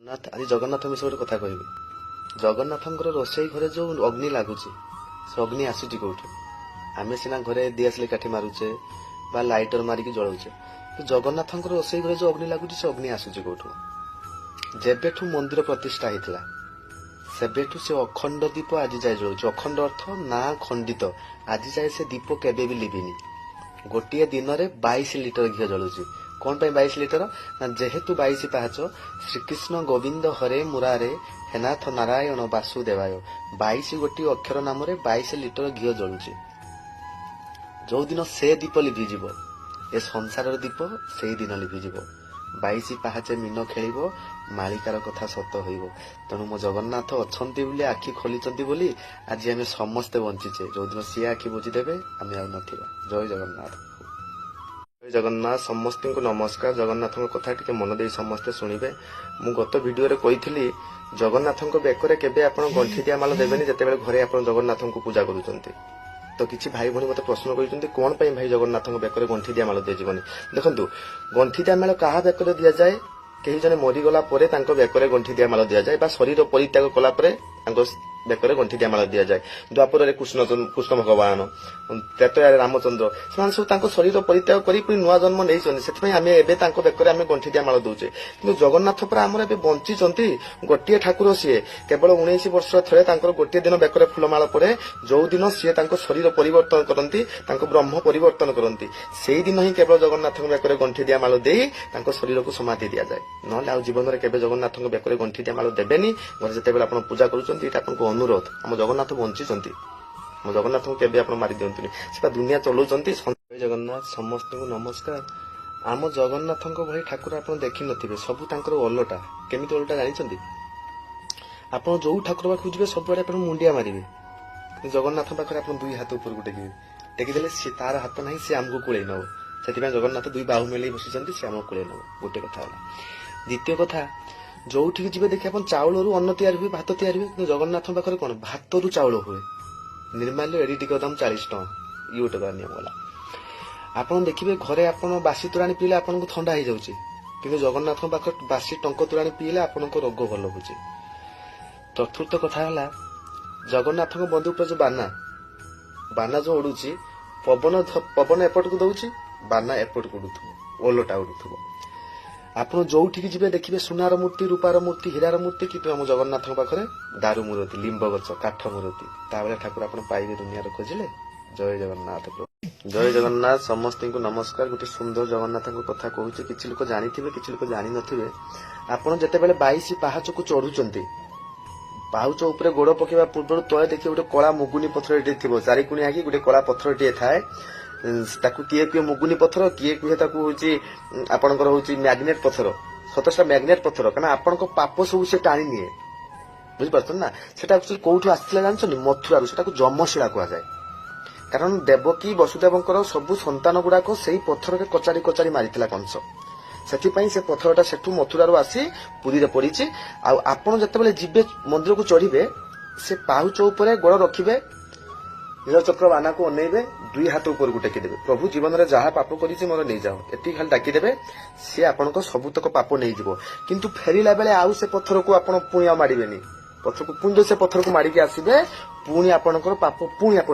आज जगन्नाथ विषय गोटे कथा कहबी जगन्नाथ रोसई घरे जो अग्नि लगुच से अग्नि आसूची कौटू आम सीना घरे दिआसली काठी मारुचे बा लाइटर मारिकी जलाऊे तो जगन्नाथ रोसई घरे जो अग्नि लगुच से अग्नि आसूची कौटू जेबेठू मंदिर प्रतिष्ठा होता सेबेठू से अखंड दीप आज जाए जलुचे अखंड अर्थ ना खंडित आज जाए से दीप केबे भी लिभिनी गोटे दिन में 22 लिटर घी जलुची कौन पे 22 लिटर ना जेहेतु 22 पाहाच श्रीकृष्ण गोविंद हरे मुरारे हेनाथ नारायण वासुदेवाय 22 गोटी अक्षर नाम 22 लिटर घी जलुची जो दिन से दीप लिभिज ए संसार दीप से दिन लिभिज 22 पाहाचे मीन खेल मालिकार कथा सत हो तेणु मो जगन्नाथ अच्छा आखि खोली आज आम समस्ते बंचीचे जो दिन सी आखि बुझीदेवे आम आ जय जगन्नाथ जय जगन्नाथ समस्त को नमस्कार जगन्नाथ कथा टी मन दे समस्ते शुणिबे मु गत वीडियो रे कही जगन्नाथ बेकर केबे आपण गंठी दिया माल देवेनि जेतेबेले घरे आपण जगन्नाथ को पूजा करूचंती तो किसी भाई भनी मत प्रश्न कर कौन पे भाई जगन्नाथ बेकर गंठी दिया माल दिजबनी देखंतु गंठी दिया माल क्या बेकर दि जाए कहीं जने मरीगला बेकर गंठी दिया माल दि जाए बा शरीर परित्याग कला बेकर गंठी दिया माल दि जाए द्वापर कृष्ण भगवान त्रेतया रामचंद्र से सब शरीर परित्याग कर नुआ जन्म नहीं आम एवं बेकर आम गंठी दिया माल दौचे कि जगन्नाथ पर आम बंची गोटे ठाकुर सी केवल 19 वर्ष थे गोटे दिन बेकर फुलमाल पड़े जो दिन सी शरीर परिवर्तन करती ब्रह्म परिवर्तन करती से दिन ही केवल जगन्नाथ बेकर गंठी दिया माल दे शरीर को समाधि दि जाए ना जीवन में केवल जगन्नाथ बेकर गंठी दिया माल देवेनि जिते आप पूजा करुँच अनुरोध आम जगन्नाथ बंची मो जगन्नाथ को केबे आप मारी दिंतुनि से दुनिया चलाउछंती जगन्नाथ समस्त को नमस्कार आम जगन्नाथ भाई ठाकुर आप देखी नथिबे सब तांकर ओलटा केमिति ओलटा जानिछंती आप जो ठाकुर पाखु जिबे सब आड़े मुंडिया मारिबे जगन्नाथ पाखरे आप दुई हाथ ऊपर टेकिबे टेकिदेले से तार हाथ नहीं से आमको कुले नब से जगन्नाथ दुई बाहु मेले बसिचंती से आमको कुले नब गोटे कथा होला द्वितीय कथा जो जी देखिए आप चाउल अन्न तैयारी हुए भात तैयारी हुए जगन्नाथ पाखे कौन भात रु चाउल हुए निर्माल्य एडी टिक दाम 40 टका ये गोटे नियम गला आप देखिए घरे आप बासी तोराणी पीले आपको थंडा हो जाऊँगी कि जगन्नाथ पाखे बासी टंक तोराणी पीले आपन रोग भल हो चतुर्थ कथा है जगन्नाथ बंदूक जो बाना जो उड़ूची पवन एपट को दौर बाना एपट को उड़ू ओलटा उड़ू आप जो जी देखिए सुनार मूर्ति रूपार मूर्ति हीरार मूर्ति कि आम जगन्नाथ पाखे दारू मूर्ति लिंब गच काठ मूर्ति ताबले ठाकुर आप पाइबे दुनिया खोजिले जय जगन्नाथ जय जगन्नाथ समस्त को नमस्कार गोटे सुंदर जगन्नाथ कथा कहूँ किसी लोक जानी किसी लोक जानी नथिबे आपड़ जिते 22 पाहाच को चढ़ुंट पाहुच उपर गोड़ पकेवा पूर्व तले देखिए गोटे कला मुगुनी पथर थी चारिकुणिया कि गोटे कला पथर टे थाए ताकू किए किए मुगुनी पथर किए किए ताकू हूँ आपणकर हूँ मैग्नेट पथर सतसा मैग्नेट पथर कहना आपण पाप सब से टाणी निए बुझीपार ना सेटा कौटू आसला जानछनी मथुरा से जमशिला कहुए कारण देवकी वसुदेवंकर सबु संतान गुड़ाक से पथर के कचारी कचारी मारी कंस से पथरटा से मथुरा आसी पुरी पड़ी आपण जिते जीवे मंदिर को चढ़े से पाहुच उपर गोड़ रखिए नीलचक्र बाना को अनेबे दुई हाथ ऊपर को टेकीदेवे प्रभु जीवन में जहाँ पाप कर मोर नहीं जाओ एति खाली डाकीदेवे सी आपण सबुतक पाप नहीं जीव किंतु फेरिला बेले आउ से पत्थर को आपण पुणी मारे पत्थर को पुंज से पत्थर को मारिकी आसबे पुणी आपणकर पाप पुणी आप